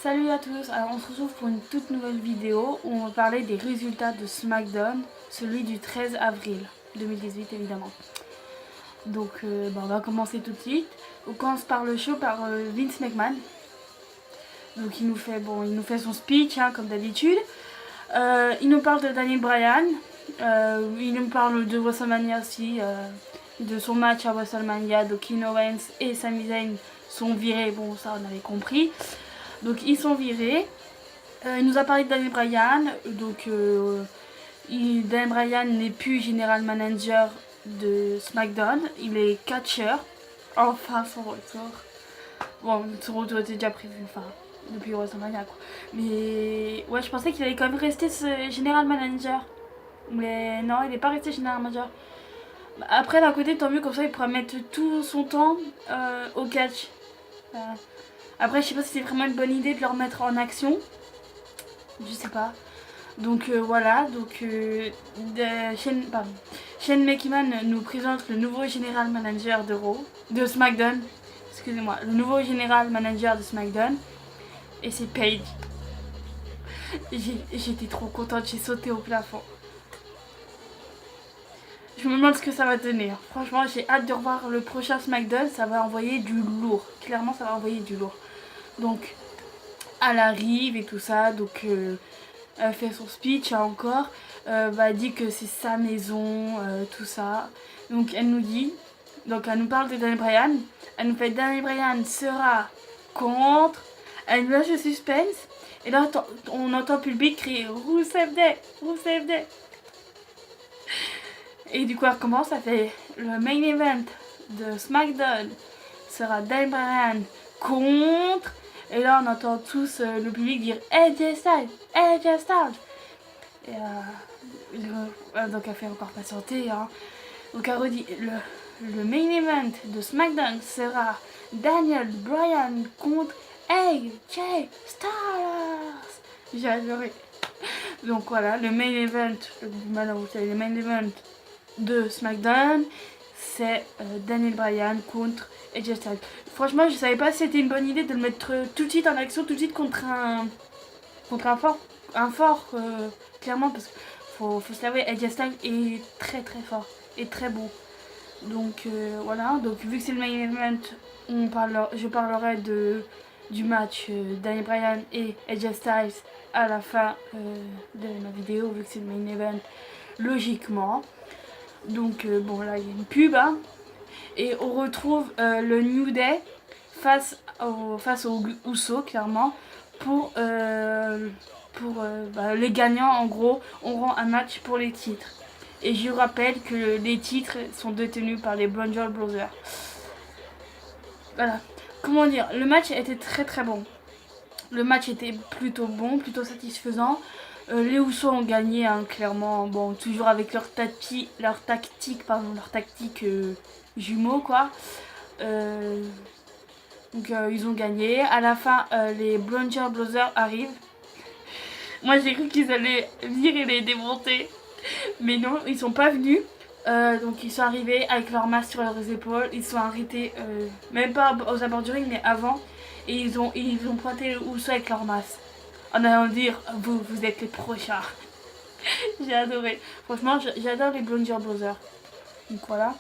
Salut à tous, alors on se retrouve pour une toute nouvelle vidéo où on va parler des résultats de SmackDown, celui du 13 avril 2018 évidemment. Donc on va commencer tout de suite. On commence par le show par Vince McMahon. Donc il nous fait son speech comme d'habitude. Il nous parle de Daniel Bryan, il nous parle de WrestleMania aussi, de son match à WrestleMania, de Kevin Owens et Sami Zayn sont virés, bon ça on avait compris. Donc ils sont virés. Il nous a parlé de Daniel Bryan. Donc Daniel Bryan n'est plus général manager de SmackDown. Il est catcheur. Enfin son retour. Bon, son retour était déjà prévu. Enfin, depuis WrestleMania quoi. Mais ouais, je pensais qu'il allait quand même rester ce général manager. Mais non, il n'est pas resté général manager. Après, d'un côté, tant mieux, comme ça, il pourra mettre tout son temps au catch. Après, je sais pas si c'est vraiment une bonne idée de le remettre en action. Je sais pas. Donc voilà, donc Shane McMahon nous présente le nouveau général manager de SmackDown. Excusez-moi, le nouveau général manager de SmackDown. Et c'est Paige. J'étais trop contente, j'ai sauté au plafond. Je me demande ce que ça va donner. Franchement, j'ai hâte de revoir le prochain SmackDown. Ça va envoyer du lourd. Clairement, ça va envoyer du lourd. Donc, elle arrive et tout ça. Donc, elle fait son speech encore. Elle dit que c'est sa maison, tout ça. Donc, elle nous dit. Donc, elle nous parle de Daniel Bryan. Elle nous fait Daniel Bryan sera contre. Elle nous lâche le suspense. Et là, on entend le public crier Rusev Day, Rusev Day. Et du coup, elle recommence, elle fait le main event de SmackDown sera Daniel Bryan contre. Et là, on entend tous le public dire AJ Styles, AJ Styles. Et donc, elle fait encore patienter. Donc, elle redit le main event de SmackDown sera Daniel Bryan contre AJ Styles. J'ai adoré. Donc voilà, le main event, le main event de SmackDown, c'est Daniel Bryan contre AJ Styles. Franchement, je savais pas si c'était une bonne idée de le mettre tout de suite en action, tout de suite contre un fort, clairement, parce qu'il faut se l'avouer, AJ Styles est très très fort et très beau. Donc voilà, donc vu que c'est le main event, je parlerai du match Daniel Bryan et AJ Styles à la fin de ma vidéo, vu que c'est le main event, logiquement. Donc bon, là il y a une pub et on retrouve le New Day face aux Usos, clairement, pour les gagnants. En gros, auront un match pour les titres. Et je rappelle que les titres sont détenus par les Bludgeon Brothers. Voilà. Comment dire, le match était très très bon. Le match était plutôt bon, plutôt satisfaisant. Les Usos ont gagné, clairement. Bon, toujours avec leur tactique jumeaux, quoi. Donc ils ont gagné. À la fin, les Bludgeon Brothers arrivent. Moi, j'ai cru qu'ils allaient venir et les démonter. Mais non, ils sont pas venus. Donc ils sont arrivés avec leur masque sur leurs épaules. Ils sont arrêtés, même pas aux abords du ring, mais avant. Et ils ont pointé le Uso avec leur masque. En allant dire, vous êtes les prochains. J'ai adoré. Franchement, j'adore les Bludgeon Brothers. Donc voilà.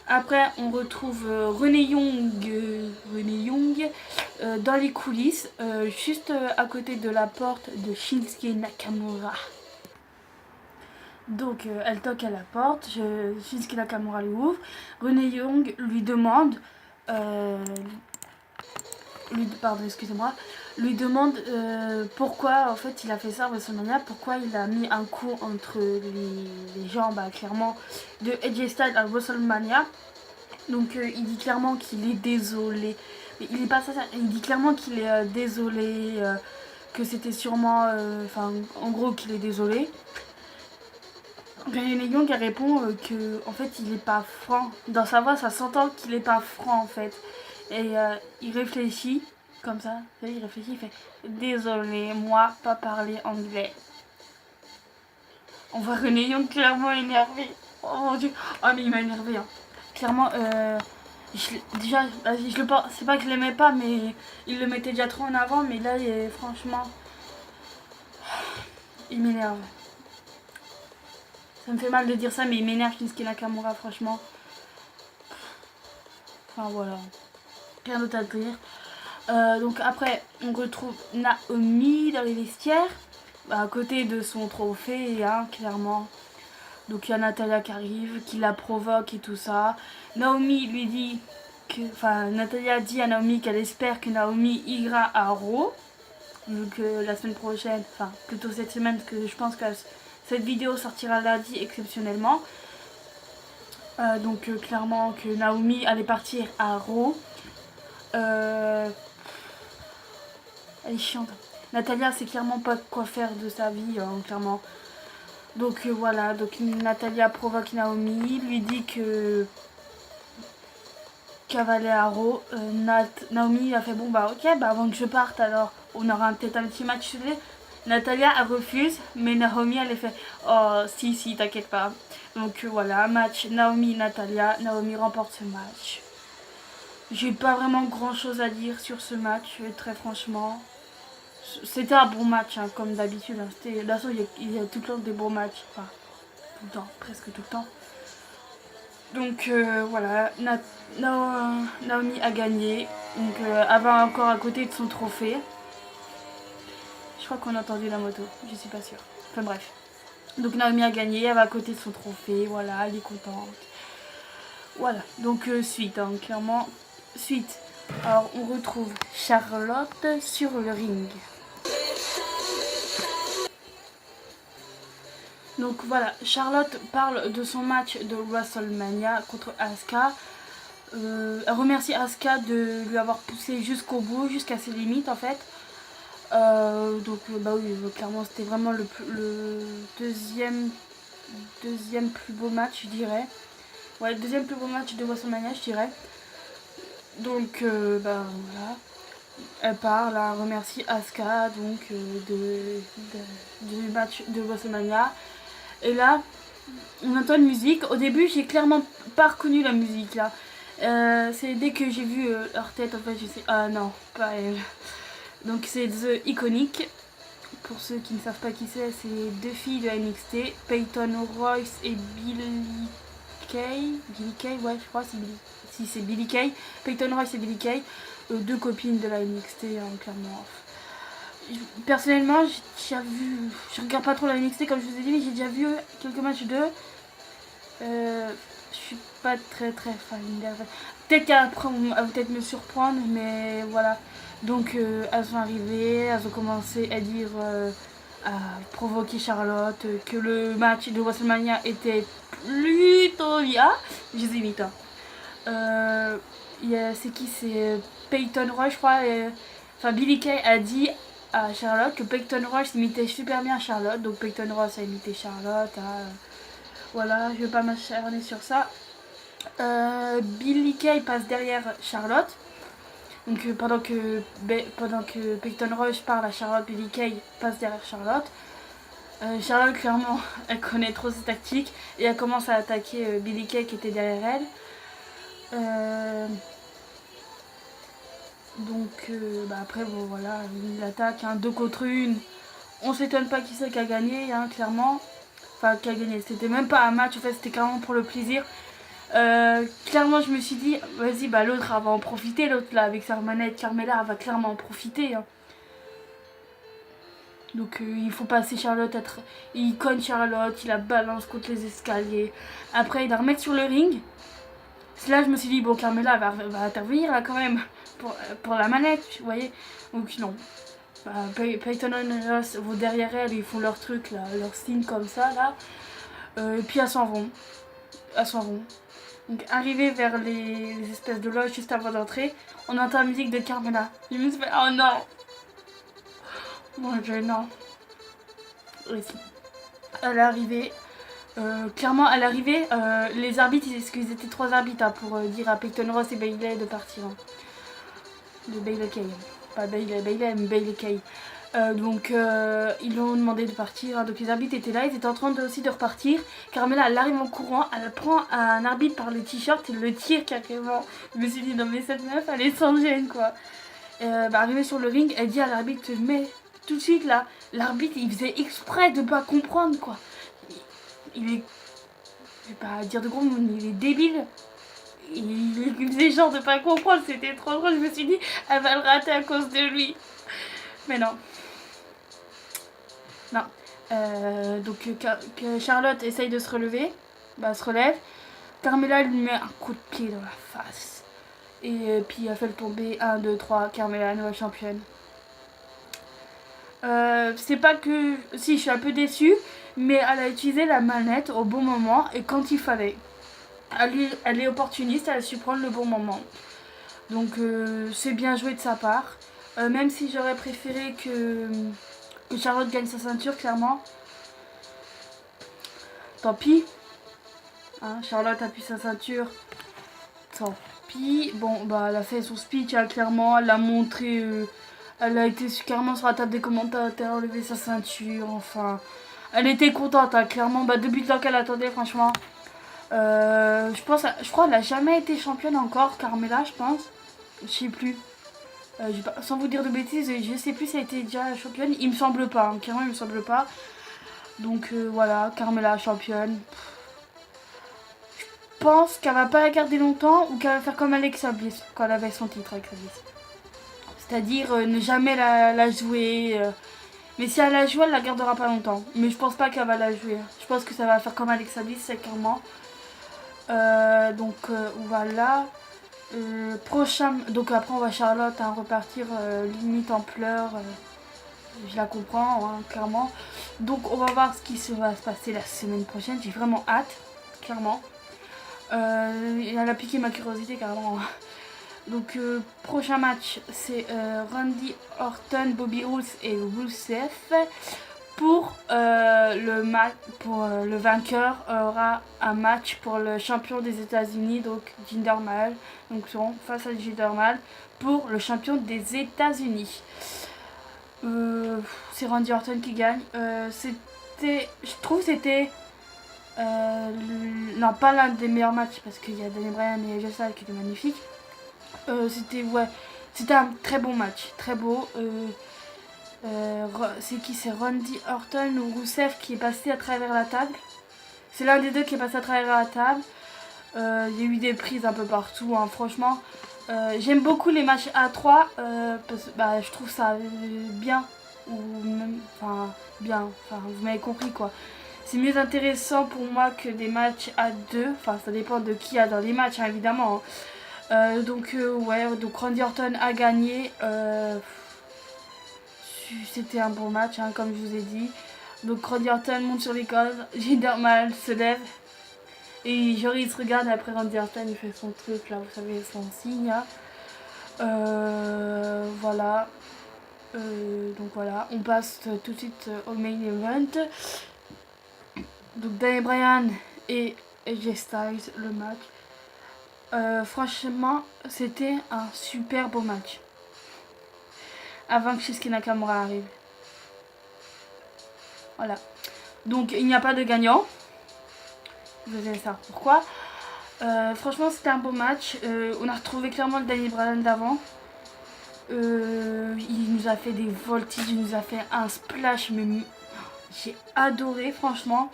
Après, on retrouve Renee Young dans les coulisses, juste à côté de la porte de Shinsuke Nakamura. Donc elle toque à la porte, Shinsuke Nakamura lui ouvre. Renee Young lui demande, lui demande pourquoi en fait il a fait ça à WrestleMania, pourquoi il a mis un coup entre les jambes clairement de AJ Styles à WrestleMania. Donc il dit clairement qu'il est désolé. Mais il est pas ça, il dit clairement qu'il est désolé, que c'était sûrement, en gros qu'il est désolé. Renee Young répond que en fait il est pas franc. Dans sa voix ça s'entend qu'il est pas franc en fait. Et il réfléchit comme ça, il réfléchit, il fait désolé, moi pas parler anglais. On voit Renee Young clairement énervé. Oh mon dieu, oh mais il m'a énervé. Clairement Déjà, c'est pas que je l'aimais pas, mais il le mettait déjà trop en avant. Mais là, franchement, il m'énerve. Ça me fait mal de dire ça, mais il m'énerve Shinsuke Nakamura, franchement. Enfin voilà, rien d'autre à dire. Donc après, on retrouve Naomi dans les vestiaires, à côté de son trophée, hein, clairement. Donc il y a Natalya qui arrive, qui la provoque et tout ça. Naomi lui dit que, enfin Natalya dit à Naomi qu'elle espère que Naomi ira à Raw. Donc la semaine prochaine, enfin plutôt cette semaine, parce que je pense que cette vidéo sortira lundi exceptionnellement. Donc clairement que Naomi allait partir à Raw. Elle est chiante. Natalya sait clairement pas quoi faire de sa vie, hein, clairement. Donc voilà, donc Natalya provoque Naomi, lui dit que qu'elle va aller à Raw. Naomi a fait bon bah ok, bah avant que je parte alors on aura peut-être un petit match. Natalya elle refuse, mais Naomi elle fait oh si t'inquiète pas. Donc voilà, match Naomi-Natalya, Naomi remporte ce match. J'ai pas vraiment grand chose à dire sur ce match, très franchement. C'était un bon match, hein, comme d'habitude. Hein. Il y a tout le temps des bons matchs. Enfin, tout le temps, presque tout le temps. Donc voilà, Naomi a gagné. Donc elle va encore à côté de son trophée. Je crois qu'on a entendu la moto, je suis pas sûre. Enfin bref. Donc Naomi a gagné, elle va à côté de son trophée. Voilà, elle est contente. Voilà, donc suite, hein, clairement. Suite. Alors on retrouve Charlotte sur le ring. Donc voilà, Charlotte parle de son match de WrestleMania contre Asuka. Elle remercie Asuka de lui avoir poussé jusqu'au bout, jusqu'à ses limites en fait. Donc bah oui, clairement c'était vraiment le deuxième plus beau match, je dirais. Ouais, le deuxième plus beau match de WrestleMania, je dirais. Donc bah voilà. Elle parle, elle remercie Asuka donc du match de WrestleMania. Et là, on entend une musique. Au début, j'ai clairement pas reconnu la musique là. C'est dès que j'ai vu leur tête, en fait, je sais. Ah non, pas elle. Donc c'est The Iconic. Pour ceux qui ne savent pas qui c'est deux filles de NXT, Peyton Royce et Billie Kay. Billie Kay, ouais, je crois, c'est Billie. Si, c'est Billie Kay. Peyton Royce et Billie Kay, deux copines de la NXT, hein, clairement. Personnellement, j'ai déjà vu. Je regarde pas trop la NXT comme je vous ai dit, mais j'ai déjà vu quelques matchs d'eux. Je suis pas très fan d'elle. Peut-être qu'après, elle va peut-être me surprendre, mais voilà. Donc, elles sont arrivées, elles ont commencé à dire, à provoquer Charlotte, que le match de WrestleMania était plutôt bien. Je les imite. Hein. C'est qui? C'est Peyton Royce, je crois. Enfin, Billie Kay a dit à Charlotte que Peyton Royce imitait super bien Charlotte. Donc, Peyton Royce a imité Charlotte. Voilà, je vais pas m'acharner sur ça. Billie Kay passe derrière Charlotte. Donc pendant que Peyton Royce parle à Charlotte, Billie Kay passe derrière Charlotte. Charlotte, clairement, elle connaît trop ses tactiques et elle commence à attaquer Billie Kay qui était derrière elle. Donc après, bon voilà, il attaque, hein, 2 contre 1. On s'étonne pas qui c'est qui a gagné, hein, clairement. Enfin, qui a gagné, c'était même pas un match, en fait, c'était carrément pour le plaisir. Clairement, je me suis dit, vas-y, bah l'autre, elle va en profiter, l'autre là, avec sa manette, Carmella, elle va clairement en profiter. Hein. Donc, il faut passer Charlotte, il cogne Charlotte, il la balance contre les escaliers. Après, il la remet sur le ring. C'est là que je me suis dit, bon, Carmella va intervenir là quand même, pour la manette, vous voyez. Donc, non. Bah, Peyton et Ross vont derrière elle, ils font leur truc, là, leur signe comme ça, là. Et puis, elles s'en vont. Donc arrivé vers les espèces de loges juste avant d'entrer, on entend la musique de Carmella. Je me suis fait oh non. Mon Dieu non. Elle est arrivée. Clairement elle est arrivée. Les arbitres, ils étaient 3 arbitres hein, pour dire à Peyton Ross et Bayley de partir. Hein. De Bayley Kay. Pas Bayley, mais Bayley Kay. Ils lui ont demandé de partir, hein. Donc les arbitres étaient là, ils étaient en train aussi de repartir. Carmela elle arrive en courant, elle prend un arbitre par le t-shirt et le tire carrément. Je me suis dit non mais cette meuf elle est sans gêne quoi. Arrivée sur le ring, elle dit à l'arbitre mais tout de suite là, l'arbitre il faisait exprès de pas comprendre quoi. Il est, je vais pas dire de gros mots, mais il est débile. Il faisait genre de pas comprendre, c'était trop drôle, je me suis dit elle va le rater à cause de lui. Mais non. Non. Que Charlotte essaye de se relever. Elle se relève. Carmela lui met un coup de pied dans la face. Et puis elle fait le tomber. 1, 2, 3. Carmela, nouvelle championne. C'est pas que... Si, je suis un peu déçue. Mais elle a utilisé la manette au bon moment. Et quand il fallait. Elle est opportuniste. Elle a su prendre le bon moment. Donc c'est bien joué de sa part. Même si j'aurais préféré que Charlotte gagne sa ceinture, clairement. Tant pis. Hein, Charlotte appuie sa ceinture. Tant pis. Bon, elle a fait son speech, hein, clairement. Elle a montré. Elle a été carrément sur la table des commentateurs, levé sa ceinture. Enfin, elle était contente, hein, clairement. Depuis le temps qu'elle attendait, franchement. Je crois qu'elle n'a jamais été championne encore, Carmela, je pense. Je sais plus. Sans vous dire de bêtises, je sais plus si elle a été déjà championne. Il me semble pas, hein, clairement, il me semble pas. Donc voilà, Carmela championne. Je pense qu'elle va pas la garder longtemps ou qu'elle va faire comme Alexa Bliss quand elle avait son titre Alexa Bliss. C'est-à-dire ne jamais la jouer. Mais si elle la joue, elle la gardera pas longtemps. Mais je pense pas qu'elle va la jouer. Je pense que ça va faire comme Alexa Bliss, c'est clairement. Voilà. Prochain. Donc après on va Charlotte hein, repartir limite en pleurs. Je la comprends, hein, clairement. Donc on va voir ce qui va se passer la semaine prochaine. J'ai vraiment hâte, clairement. Elle a piqué ma curiosité, carrément. Donc prochain match, c'est Randy Orton, Bobby Roode et Rusev. Pour le vainqueur aura un match pour le champion des États-Unis, donc Jinder Mahal. Donc seront face à Jinder Mahal pour le champion des États-Unis. C'est Randy Orton qui gagne. Je trouve que c'était non pas l'un des meilleurs matchs parce qu'il y a Daniel Bryan et AJ Styles qui étaient magnifiques. C'était un très bon match, très beau. C'est Randy Orton ou Rusev qui est passé à travers la table. C'est l'un des deux qui est passé à travers la table. Il y a eu des prises un peu partout, hein, franchement. J'aime beaucoup les matchs à 3 parce que je trouve ça bien. Ou même, bien, vous m'avez compris quoi. C'est mieux intéressant pour moi que des matchs à 2. Enfin, ça dépend de qui a dans les matchs, hein, évidemment. Donc Randy Orton a gagné. C'était un bon match, hein, comme je vous ai dit. Donc Randy Orton monte sur les cordes, Jinder Mahal se lève. Et Jory il se regarde et après Randy Orton il fait son truc là, vous savez, son signe. Hein. Voilà. Donc voilà, on passe tout de suite au main event. Donc Daniel Bryan et AJ Styles, le match. Franchement, c'était un super beau match. Avant que Shinsuke Nakamura arrive. Voilà. Donc il n'y a pas de gagnant. Vous allez savoir pourquoi. Franchement c'était un beau match. On a retrouvé clairement le Daniel Bryan d'avant. Il nous a fait des voltiges, il nous a fait un splash, mais j'ai adoré franchement.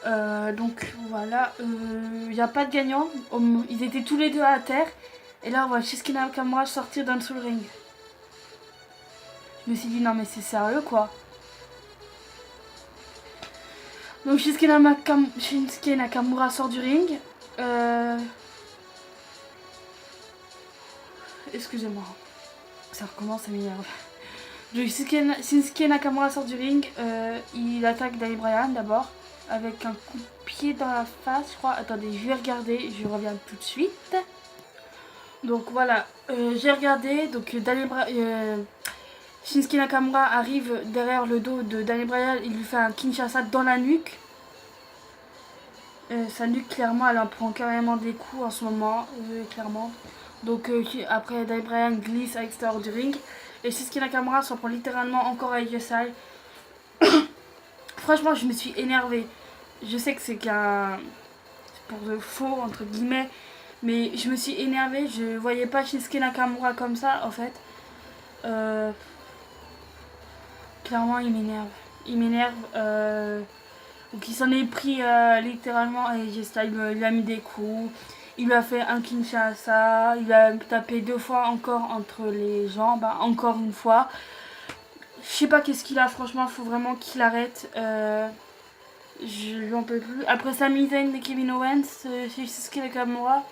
Donc voilà, il n'y a pas de gagnant. Ils étaient tous les deux à terre. Et là on voit Shinsuke Nakamura sortir d'un dessous le ring. Je me suis dit non mais c'est sérieux quoi. Donc Shinsuke Nakamura sort du ring. Excusez-moi. Ça recommence, ça m'énerve. Donc Shinsuke Nakamura sort du ring. Il attaque Daniel Bryan d'abord. Avec un coup de pied dans la face, je crois. Attendez, je vais regarder. Je reviens tout de suite. Donc voilà. J'ai regardé. Donc Shinsuke Nakamura arrive derrière le dos de Daniel Bryan, il lui fait un Kinshasa dans la nuque. Sa nuque, clairement, elle en prend carrément des coups en ce moment, clairement. Donc après, Daniel Bryan glisse à l'extérieur du ring. Et Shinsuke Nakamura s'en prend littéralement encore à AJ Styles. Franchement, je me suis énervée. Je sais que c'est pour de faux, entre guillemets. Mais je me suis énervée. Je voyais pas Shinsuke Nakamura comme ça, en fait. Clairement, il m'énerve. Il m'énerve. Donc, il s'en est pris littéralement à AJ Styles. Il lui a mis des coups. Il lui a fait un Kinshasa. Il a tapé 2 fois encore entre les jambes. Encore une fois. Je sais pas qu'est-ce qu'il a, franchement, faut vraiment qu'il arrête. Je lui en peux plus. Après Sami Zayn et Kevin Owens, c'est Shinsuke Nakamura.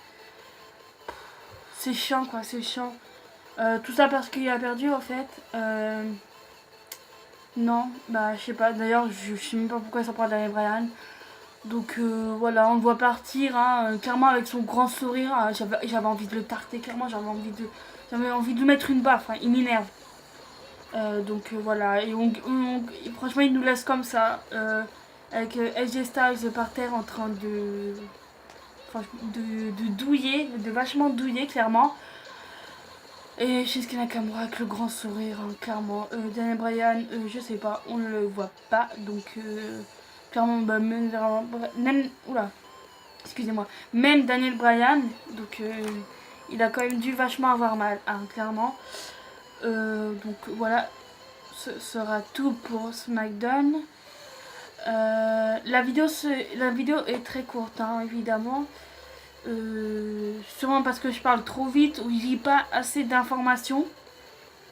C'est chiant quoi, c'est chiant. Tout ça parce qu'il a perdu en fait. Non, bah je sais pas. D'ailleurs, je sais même pas pourquoi ça prend Daniel Bryan. Donc voilà, on le voit partir, hein, clairement avec son grand sourire. J'avais envie de le tarter, clairement, j'avais envie de lui mettre une baffe, hein, il m'énerve. Donc voilà, et franchement il nous laisse comme ça, avec AJ Styles par terre en train de douiller, de vachement douiller clairement. Et Shinsuke Nakamura avec le grand sourire, hein, clairement. Daniel Bryan, je sais pas, on ne le voit pas, donc clairement, excusez-moi, même Daniel Bryan, donc il a quand même dû vachement avoir mal, hein, clairement. Donc voilà, ce sera tout pour SmackDown. La vidéo est très courte, hein, évidemment. Sûrement parce que je parle trop vite ou il n'y a pas assez d'informations.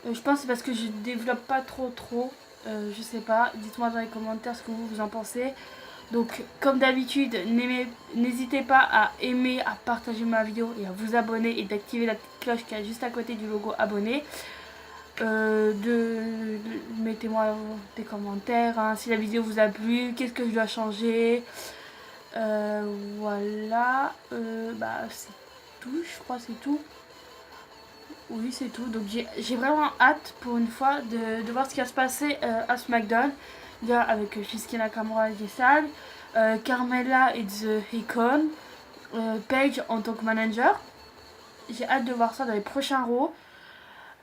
Je pense que c'est parce que je développe pas trop. Je sais pas. Dites-moi dans les commentaires ce que vous en pensez. Donc comme d'habitude, n'hésitez pas à aimer, à partager ma vidéo et à vous abonner et d'activer la petite cloche qui est juste à côté du logo abonné. Mettez-moi des commentaires, hein, si la vidéo vous a plu, qu'est-ce que je dois changer. Voilà, c'est tout, je crois c'est tout. Oui, c'est tout. Donc j'ai vraiment hâte pour une fois de voir ce qui va se passer à SmackDown. Là, avec Shinsuke Nakamura et Styles, Carmella et The Icon, Paige en tant que manager. J'ai hâte de voir ça dans les prochains Raw.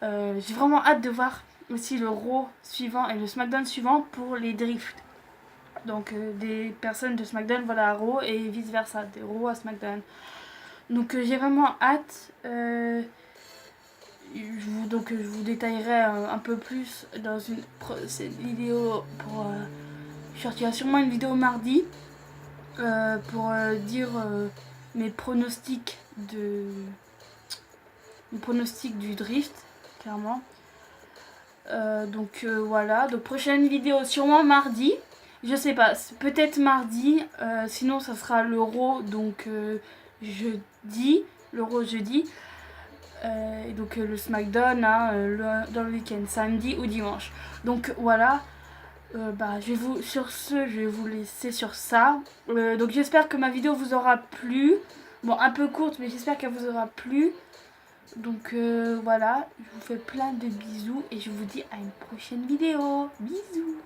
J'ai vraiment hâte de voir aussi le Raw suivant et le SmackDown suivant pour les drifts. Donc des personnes de SmackDown vont à Raw et vice versa, des Raw à SmackDown. Donc j'ai vraiment hâte. Je vous détaillerai un peu plus dans cette vidéo. Je sortirai sûrement une vidéo mardi pour dire mes pronostics du drift, clairement. Voilà, donc prochaine vidéo sûrement mardi. Je sais pas, peut-être mardi, sinon ça sera l'Euro, donc jeudi, l'Euro jeudi. Et donc le SmackDown dans le week-end, samedi ou dimanche. Donc voilà, je vais vous laisser sur ça. Donc j'espère que ma vidéo vous aura plu. Bon, un peu courte, mais j'espère qu'elle vous aura plu. Donc voilà, je vous fais plein de bisous et je vous dis à une prochaine vidéo. Bisous.